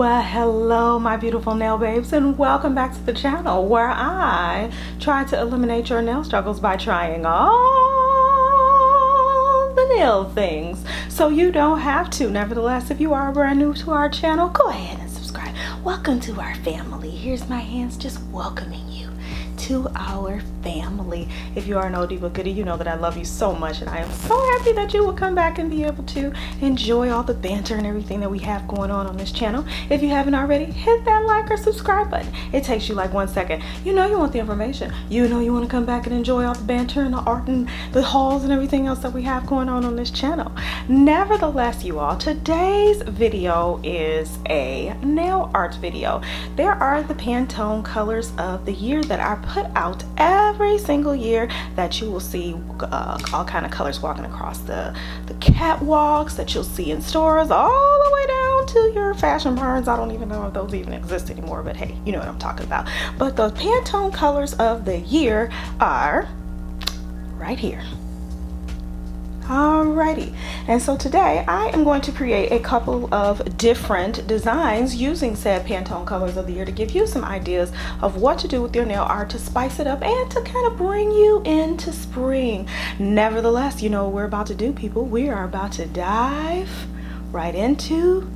Well, hello my beautiful nail babes, and welcome back to the channel where I try to eliminate your nail struggles by trying all the nail things so you don't have to. Nevertheless, if you are brand new to our channel, go ahead and subscribe. Welcome to our family. Here's my hands just welcoming you to our family. If you are an oldie but goodie, you know that I love you so much, and I am so happy that you will come back and be able to enjoy all the banter and everything that we have going on this channel. If you haven't already, hit that like or subscribe button. It takes you like 1 second. You know you want the information. You know you want to come back and enjoy all the banter and the art and the hauls and everything else that we have going on this channel. Nevertheless, you all, today's video is a nail art video. There are the Pantone colors of the year that I put out every single year, that you will see all kind of colors walking across the catwalks, that you'll see in stores, all the way down to your fashion barns. I don't even know if those even exist anymore, but hey, you know what I'm talking about. But the Pantone colors of the year are right here. Alrighty, and so today I am going to create a couple of different designs using said Pantone colors of the year to give you some ideas of what to do with your nail art to spice it up and to kind of bring you into spring. Nevertheless, you know what we're about to do, people. We are about to dive right into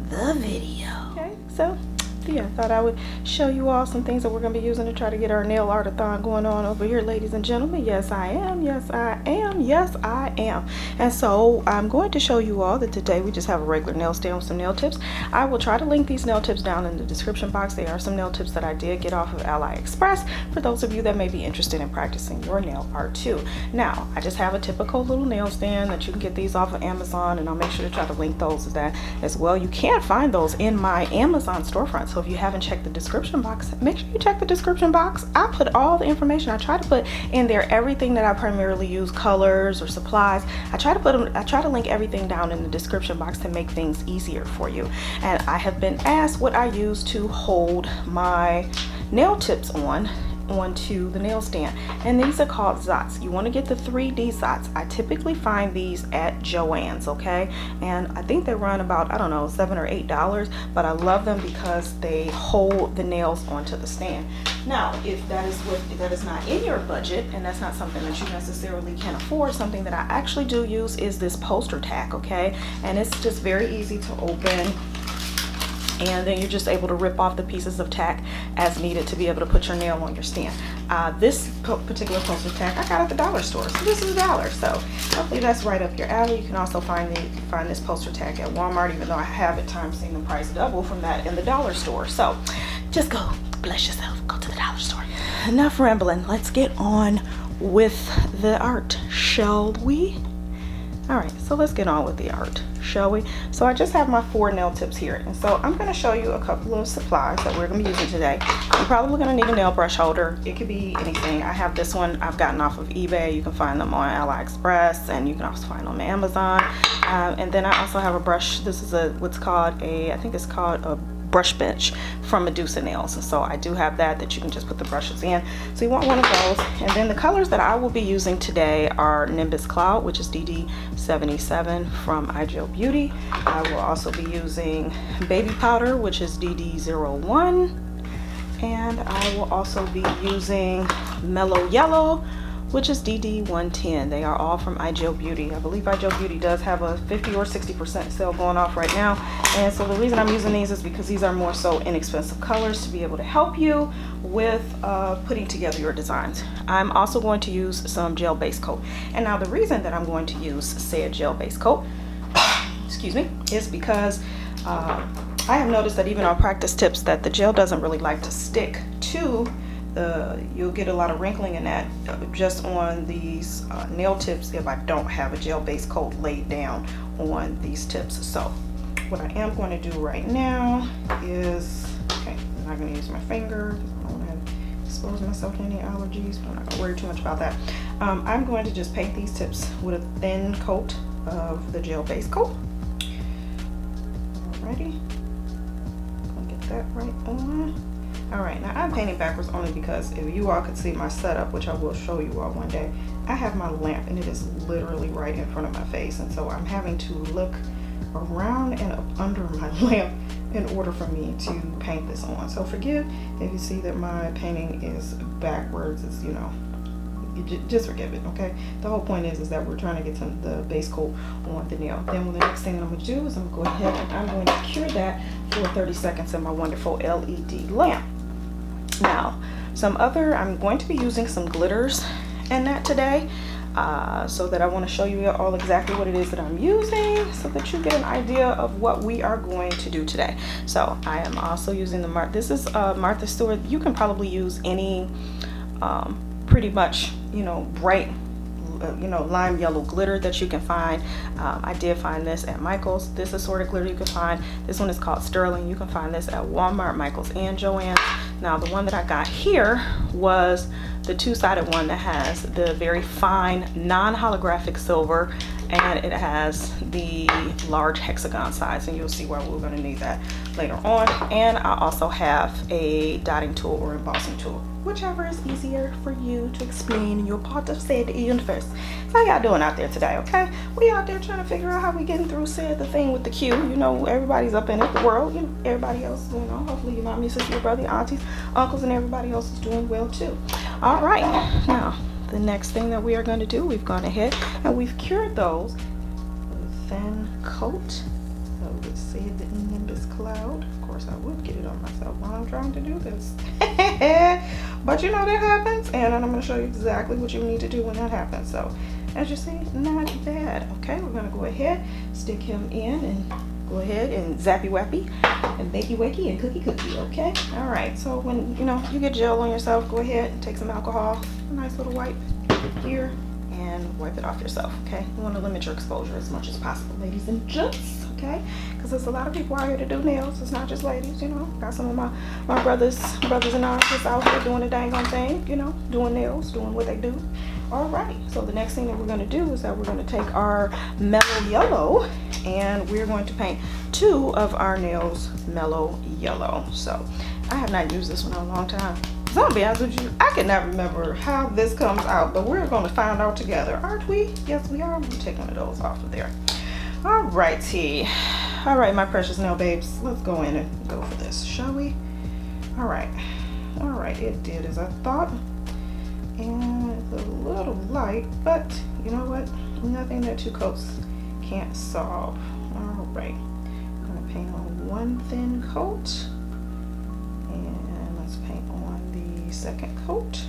the video. Okay, so yeah, I thought I would show you all some things that we're going to be using to try to get our nail art-a-thon going on over here, ladies and gentlemen. Yes, I am. Yes, I am. Yes, I am. And so I'm going to show you all that today we just have a regular nail stand with some nail tips. I will try to link these nail tips down in the description box. They are some nail tips that I did get off of AliExpress for those of you that may be interested in practicing your nail art too. Now, I just have a typical little nail stand that you can get these off of Amazon, and I'll make sure to try to link those as well. You can find those in my Amazon storefront. So if you haven't checked the description box, make sure you check the description box. I put all the information. I try to put in there everything that I primarily use, colors or supplies. I try to link everything down in the description box to make things easier for you. And I have been asked what I use to hold my nail tips onto the nail stand, and these are called Zots. You want to get the 3D Zots. I typically find these at Joann's, okay, and I think they run about, I don't know, $7 or $8, but I love them because they hold the nails onto the stand. Now, if that is not in your budget and that's not something that you necessarily can afford, something that I actually do use is this poster tack, okay, and it's just very easy to open, and then you're just able to rip off the pieces of tack as needed to be able to put your nail on your stand. This particular poster tack I got at the dollar store, so this is $1, so hopefully that's right up your alley. You can also find this poster tack at Walmart, even though I have at times seen the price double from that in the dollar store. So just go, bless yourself, go to the dollar store. Enough rambling, let's get on with the art, shall we? All right, so let's get on with the art, shall we? So I just have my 4 nail tips here, and so I'm going to show you a couple of supplies that we're going to be using today. You're probably going to need a nail brush holder. It could be anything. I have this one I've gotten off of eBay. You can find them on AliExpress, and you can also find them on Amazon. And then I also have a brush. This is what's called I think it's called a brush bench from Medusa Nails, and so I do have that you can just put the brushes in. So you want one of those, and then the colors that I will be using today are Nimbus Cloud, which is DD77 from Ideal Beauty. I will also be using Baby Powder, which is DD01, and I will also be using Mellow Yellow, which is DD110. They are all from Ideal Beauty. I believe Ideal Beauty does have a 50 or 60% sale going off right now. And so the reason I'm using these is because these are more so inexpensive colors to be able to help you with putting together your designs. I'm also going to use some gel base coat. And now the reason that I'm going to use said gel base coat, excuse me, is because I have noticed that even on practice tips that the gel doesn't really like to stick to you'll get a lot of wrinkling in that just on these nail tips if I don't have a gel base coat laid down on these tips. So what I am going to do right now is, okay, I'm not going to use my finger. I don't want to expose myself to any allergies, but I'm not going to worry too much about that. I'm going to just paint these tips with a thin coat of the gel base coat. Alrighty, I'll get that right on. Alright, now I'm painting backwards only because if you all could see my setup, which I will show you all one day, I have my lamp and it is literally right in front of my face, and so I'm having to look around and up under my lamp in order for me to paint this on. So forgive if you see that my painting is backwards. It's, you know, just forgive it, okay? The whole point is that we're trying to get the base coat on the nail. Then the next thing I'm going to do is I'm going to go ahead and I'm going to cure that for 30 seconds in my wonderful LED lamp. Now, I'm going to be using some glitters in that today, so that I want to show you all exactly what it is that I'm using so that you get an idea of what we are going to do today. So I am also using this is Martha Stewart. You can probably use any pretty much, you know, bright, you know, lime yellow glitter that you can find. I did find this at Michael's. This is sort of glitter you can find. This one is called Sterling. You can find this at Walmart, Michael's, and Joann's. Now the one that I got here was the two-sided one that has the very fine non-holographic silver, and it has the large hexagon size, and you'll see why we're going to need that later on. And I also have a dotting tool or embossing tool, whichever is easier for you to explain in your part of said universe. So how y'all doing out there today, okay? We out there trying to figure out how we getting through said the thing with the Q. You know, everybody's up in it, the world, you know, everybody else, you know, hopefully your mommy, sister, your brother, your aunties, uncles, and everybody else is doing well too. All right, now the next thing that we are going to do, we've gone ahead and we've cured those with a thin coat of the said the Nimbus cloud. Of course, I would get it on myself while I'm trying to do this. But you know that happens, and I'm going to show you exactly what you need to do when that happens. So as you see, not bad. Okay, we're going to go ahead, stick him in, and go ahead and zappy wappy and bakey wakey and cookie cookie. Okay, all right. So when you know you get gel on yourself, go ahead and take some alcohol, a nice little wipe here, and wipe it off yourself. Okay, you want to limit your exposure as much as possible, ladies and gents. Okay, because there's a lot of people out here to do nails. It's not just ladies, you know. Got some of my brothers and artists out here doing the dang on thing, you know, doing nails, doing what they do. All right, so the next thing that we're going to do is that we're going to take our mellow yellow and we're going to paint two of our nails mellow yellow. So I have not used this one in a long time. So I'm gonna be honest with you, I can not remember how this comes out, but we're going to find out together, aren't we? Yes, we are. I'm going to take one of those off of there. All righty. All right, my precious nail babes, let's go in and go for this, shall we? All right, it did as I thought, and it's a little light, but you know what, nothing that two coats can't solve. All right, I'm gonna paint on one thin coat, and let's paint on the second coat.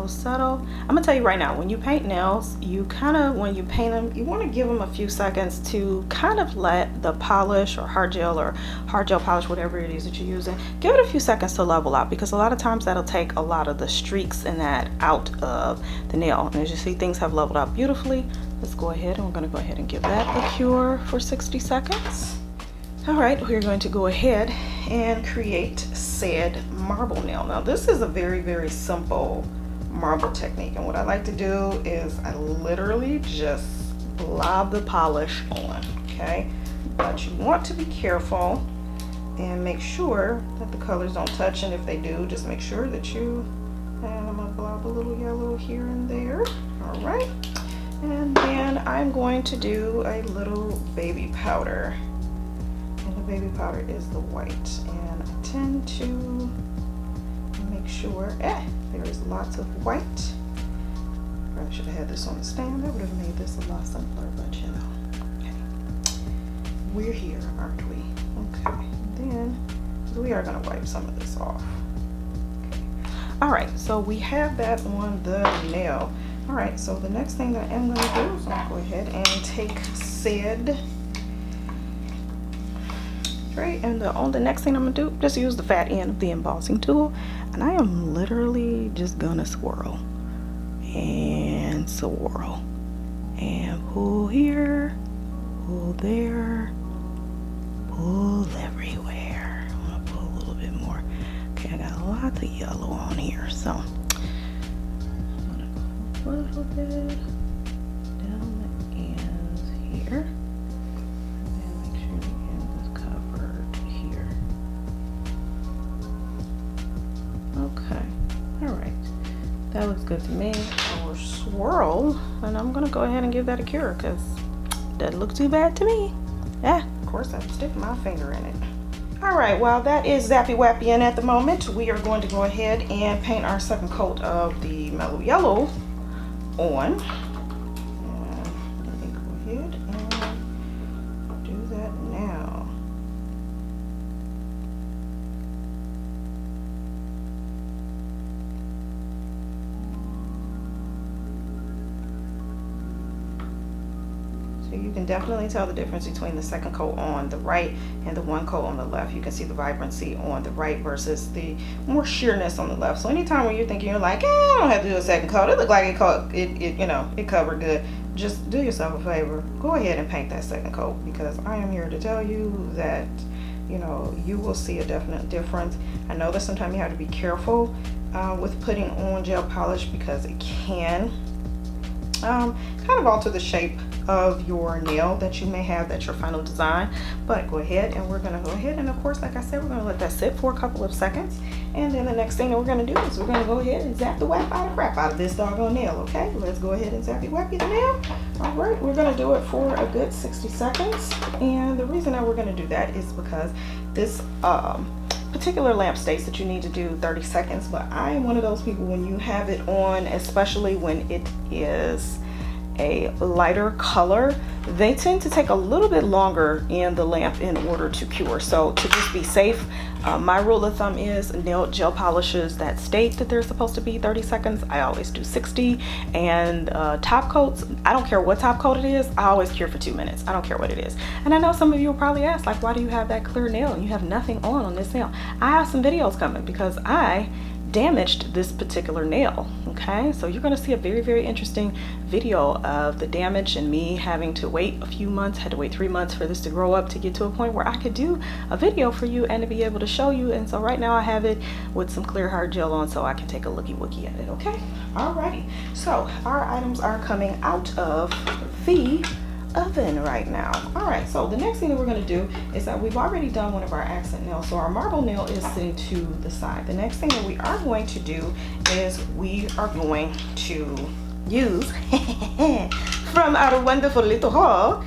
Settle. I'm gonna tell you right now, when you paint nails, you kind of, when you paint them, you want to give them a few seconds to kind of let the polish or hard gel polish, whatever it is that you're using, give it a few seconds to level out, because a lot of times that'll take a lot of the streaks and that out of the nail. And as you see, things have leveled out beautifully. Let's go ahead and we're going to go ahead and give that a cure for 60 seconds. All right, we're going to go ahead and create said marble nail. Now this is a very, very simple marble technique, and what I like to do is I literally just blob the polish on, okay? But you want to be careful and make sure that the colors don't touch, and if they do, just make sure that you, and I'm gonna blob a little yellow here and there. All right, and then I'm going to do a little baby powder, and the baby powder is the white, and I tend to make sure there is lots of white. Probably should have had this on the stand. That would have made this a lot simpler, but you know, okay. We're here, aren't we? Okay, then we are going to wipe some of this off. Okay. All right, so we have that on the nail. All right, so the next thing that I am going to do is I'll go ahead and take said tray, and the next thing I'm going to do, just use the fat end of the embossing tool, and I am literally just gonna swirl and swirl and pull here, pull there, pull everywhere. I'm gonna pull a little bit more. Okay, I got lots of yellow on here, so I'm gonna go a little bit down the ends here, and then make sure the end is covered here. That looks good to me. Our swirl, and I'm gonna go ahead and give that a cure because it doesn't look too bad to me. Yeah, of course I'm sticking my finger in it. All right, while that is zappy wappy in at the moment, we are going to go ahead and paint our second coat of the mellow yellow on. And let me go ahead and do that now. So you can definitely tell the difference between the second coat on the right and the one coat on the left. You can see the vibrancy on the right versus the more sheerness on the left. So anytime when you're thinking, you're like, I don't have to do a second coat, it looked like it covered good, just do yourself a favor, go ahead and paint that second coat, because I am here to tell you that you will see a definite difference. I know that sometimes you have to be careful with putting on gel polish because it can kind of alter the shape of your nail that you may have, that's your final design. But go ahead, and we're gonna go ahead and, of course, like I said, we're gonna let that sit for a couple of seconds, and then the next thing that we're gonna do is we're gonna go ahead and zap the whap out of crap out of this doggone nail. Okay, let's go ahead and zappy wappy the nail. All right, we're gonna do it for a good 60 seconds, and the reason that we're gonna do that is because this particular lamp states that you need to do 30 seconds, but I am one of those people, when you have it on, especially when it is a lighter color, they tend to take a little bit longer in the lamp in order to cure. So to just be safe, my rule of thumb is nail gel polishes that state that they're supposed to be 30 seconds, I always do 60. And top coats, I don't care what top coat it is, I always cure for 2 minutes. I don't care what it is. And I know some of you will probably ask, like, why do you have that clear nail and you have nothing on this nail? I have some videos coming because I damaged this particular nail. Okay, so you're going to see a very, very interesting video of the damage and me having to wait a few months, had to wait 3 months for this to grow up to get to a point where I could do a video for you and to be able to show you. And so right now I have it with some clear hard gel on so I can take a looky wookie at it. Okay, alrighty, so our items are coming out of the oven right now. All right, so the next thing that we're going to do is that we've already done one of our accent nails, so our marble nail is sitting to the side. The next thing that we are going to do is we are going to use from our wonderful little haul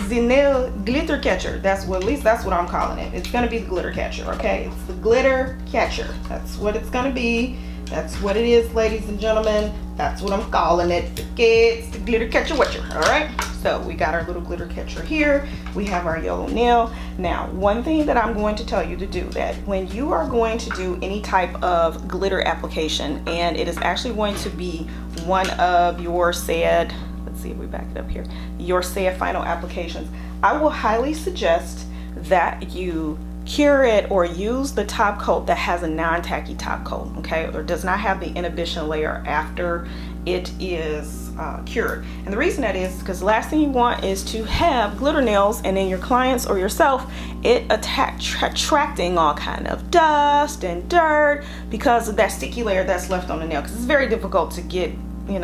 the nail glitter catcher. That's what, at least that's what I'm calling it. It's going to be the glitter catcher. Okay, it's the glitter catcher. That's what it's going to be. That's what it is, ladies and gentlemen. That's what I'm calling it. It's the glitter catcher watcher. All right, so we got our little glitter catcher here. We have our yellow nail. Now, one thing that I'm going to tell you to do, that when you are going to do any type of glitter application, and it is actually going to be one of your said, let's see if we back it up here, your said final applications, I will highly suggest that you cure it or use the top coat that has a non-tacky top coat, okay, or does not have the inhibition layer after it is cured. And the reason that is because the last thing you want is to have glitter nails and then your clients or yourself attracting all kind of dust and dirt because of that sticky layer that's left on the nail, because it's very difficult to get, you're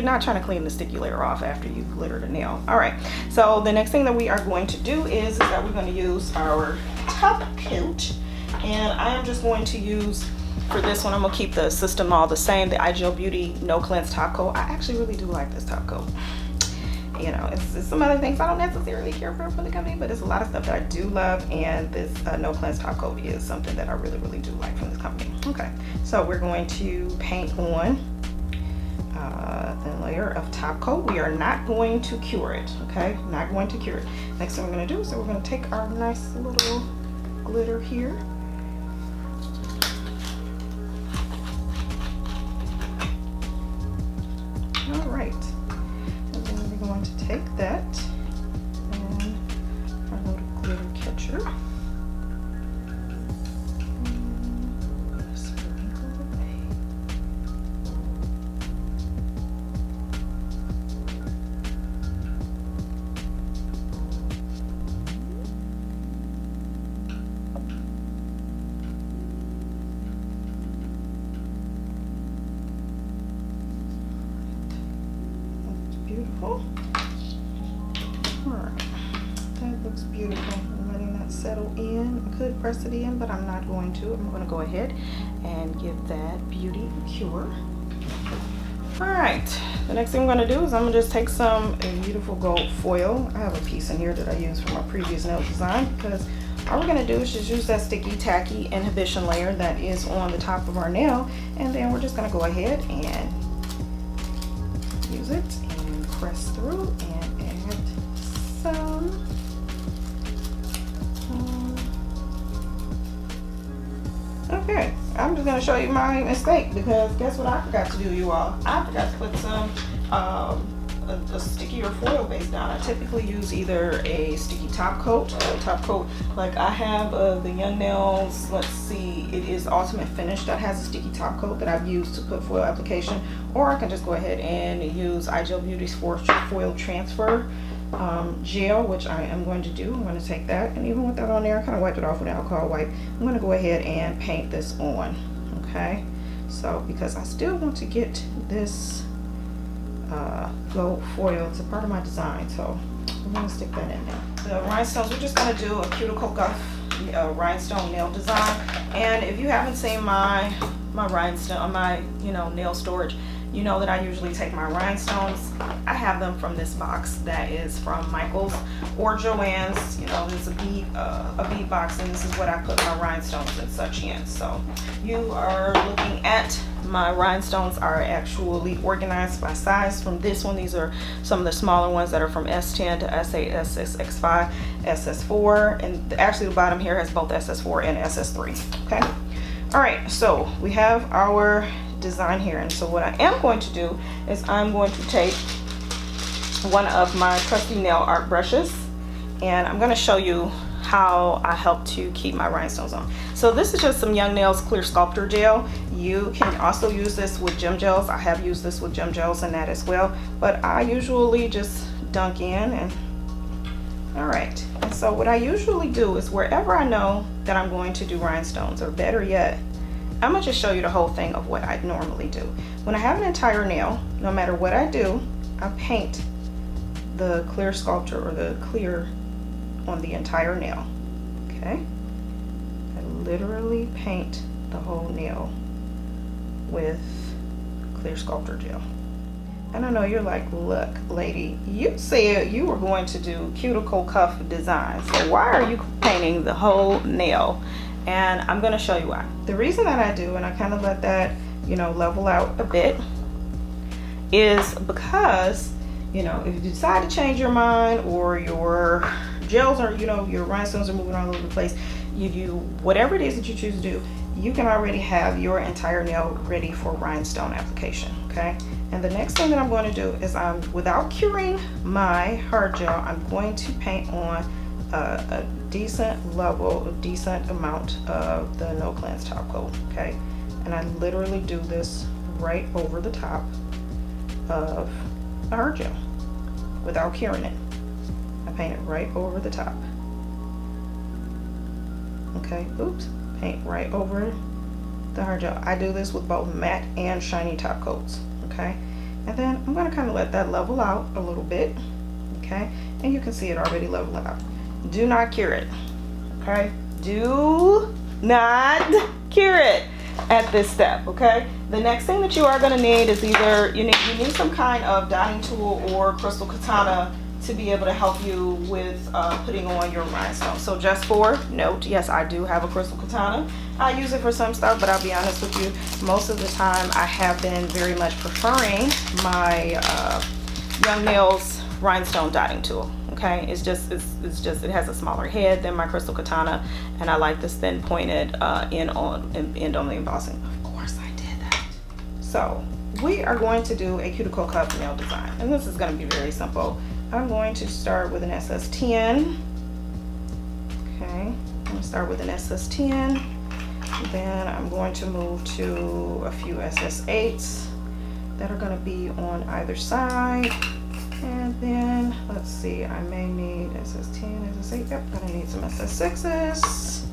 not trying to clean the sticky layer off after you glittered a nail. All right, so the next thing that we are going to do is that we're going to use our top coat, and I am just going to use, for this one, I'm going to keep the system all the same, the iGel Beauty No Cleanse top coat. I actually really do like this top coat. It's some other things I don't necessarily care for the company, but there's a lot of stuff that I do love, and this No Cleanse top coat is something that I really, really do like from this company. Okay, so we're going to paint on thin layer of top coat. We are not going to cure it, okay? Not going to cure it. Next thing we're going to do is we're going to take our nice little glitter here. All right, and then we're going to take that and our little glitter catcher. Beautiful. Alright, that looks beautiful. I'm letting that settle in. I could press it in, but I'm not going to. I'm going to go ahead and give that beauty a cure. All right, the next thing I'm gonna do is I'm gonna just take some beautiful gold foil. I have a piece in here that I used from my previous nail design, because all we're gonna do is just use that sticky tacky inhibition layer that is on the top of our nail, and then we're just gonna go ahead and use it and press through and add some. Okay, I'm just gonna show you my mistake, because guess what I forgot to do, you all? I forgot to put some a stickier foil base down. I typically use either a sticky top coat, like I have the Young Nails, let's see, it is Ultimate Finish that has a sticky top coat that I've used to put foil application, or I can just go ahead and use iGel Beauty's foil transfer gel, which I am going to do. I'm going to take that, and even with that on there, I kind of wiped it off with an alcohol wipe. I'm going to go ahead and paint this on. Okay, so because I still want to get this gold foil, it's a part of my design, so I'm going to stick that in there. The rhinestones, we're just going to do a cuticle cuff rhinestone nail design. And if you haven't seen my rhinestone, my nail storage, you know that I usually take my rhinestones. I have them from this box that is from Michael's or Joann's. There's a bead box, and this is what I put my rhinestones and such in. So you are looking at my rhinestones are actually organized by size. From this one, these are some of the smaller ones that are from S10 to S8, S6, X5, SS4, and actually the bottom here has both SS4 and SS3. Okay. All right. So we have our design here, and so what I am going to do is I'm going to take one of my trusty nail art brushes, and I'm going to show you how I help to keep my rhinestones on. So this is just some Young Nails clear sculptor gel. You can also use this with gem gels. I have used this with gem gels and that as well, but I usually just dunk in. And all right, and so what I usually do is wherever I know that I'm going to do rhinestones, or better yet, I'm gonna just show you the whole thing of what I normally do. When I have an entire nail, no matter what I do, I paint the clear sculpture or the clear on the entire nail. Okay, I literally paint the whole nail with clear sculptor gel. And I know you're like, look, lady, you said you were going to do cuticle cuff designs, so why are you painting the whole nail? And I'm going to show you why. The reason that I do, and I kind of let that level out a bit, is because if you decide to change your mind, or your gels are your rhinestones are moving all over the place, you whatever it is that you choose to do, you can already have your entire nail ready for rhinestone application. Okay, and the next thing that I'm going to do is without curing my hard gel, I'm going to paint on a decent amount of the No Cleanse top coat. Okay, and I literally do this right over the top of the hard gel without curing it. I paint it right over the top. Okay, oops, paint right over the hard gel. I do this with both matte and shiny top coats. Okay, and then I'm going to kind of let that level out a little bit. Okay, and you can see it already leveling out. Do not cure it. Okay, do not cure it at this step. Okay, the next thing that you are going to need is either you need some kind of dotting tool or crystal katana to be able to help you with putting on your rhinestone. So just for note, yes, I do have a crystal katana. I use it for some stuff, but I'll be honest with you, most of the time I have been very much preferring my Young Nails rhinestone dotting tool. Okay, it has a smaller head than my crystal katana, and I like this thin pointed end on the embossing. Of course I did that. So we are going to do a cuticle cuff nail design, and this is going to be very simple. I'm going to start with an SS10. Okay, I'm going to start with an SS10. Then I'm going to move to a few SS8s that are going to be on either side. And then, let's see, I may need SS10, SS8, yep, gonna need some SS6s. So,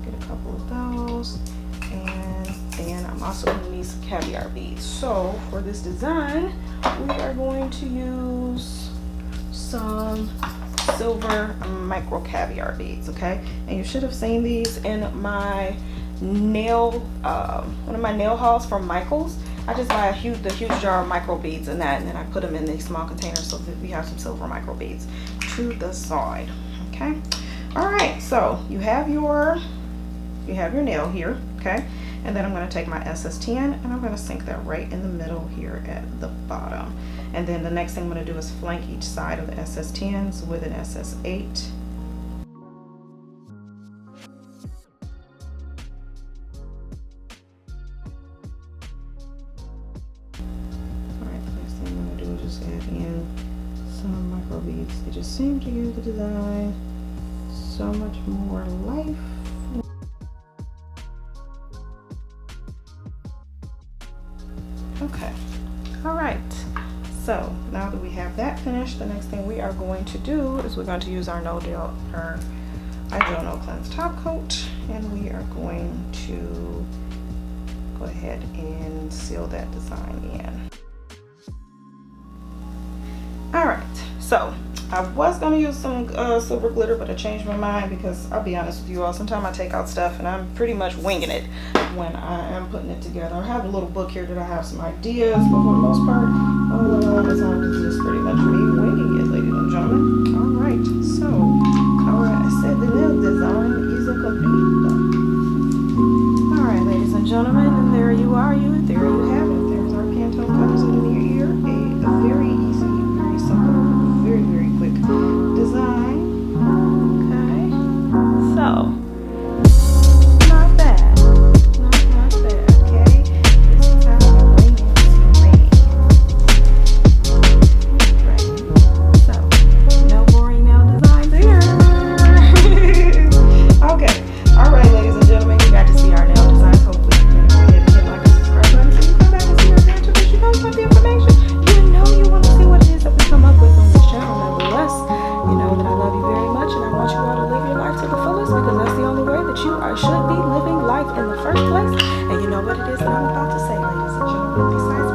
get a couple of those. And then I'm also gonna need some caviar beads. So, for this design, we are going to use some silver micro caviar beads, okay? And you should have seen these in my nail, one of my nail hauls from Michael's. I just buy the huge jar of micro beads in that, and then I put them in these small containers so that we have some silver micro beads to the side. Okay. All right. So you have your nail here. Okay. And then I'm going to take my SS10 and I'm going to sink that right in the middle here at the bottom. And then the next thing I'm going to do is flank each side of the SS10s with an SS8. Alright, the next thing I'm going to do is just add in some micro beads. They just seem to give the design so much more life. Okay, all right, so now that we have that finished, the next thing we are going to do is we're going to use our Gel No Cleanse top coat, and we are going to go ahead and seal that design in. All right, so I was going to use some silver glitter, but I changed my mind because I'll be honest with you all, sometimes I take out stuff and I'm pretty much winging it when I am putting it together. I have a little book here that I have some ideas, but for the most part, all of the time is just pretty much me winging it, ladies and gentlemen. All right, so I said the nail design is complete. All right, ladies and gentlemen, and there you are, there you have it. There's our Pantone Colors of the Year, a very easy, very simple, very, very quick design. Okay, so not bad, not bad. Okay, this is how the ring is made. Right. So no boring nail design there. Okay, all right, ladies and gentlemen, you got to see our nail designs. Hopefully you can go ahead and hit like and subscribe button so you come back and see our natural, because you know it's not the information. You know you want to see what it is that we come up with on this channel. Nevertheless, you know that I love you very much, and I want you all to live your life to the fullest, because that's the only way that you should be living life in the first place. And you know what it is that I'm about to say, ladies and gentlemen. Besides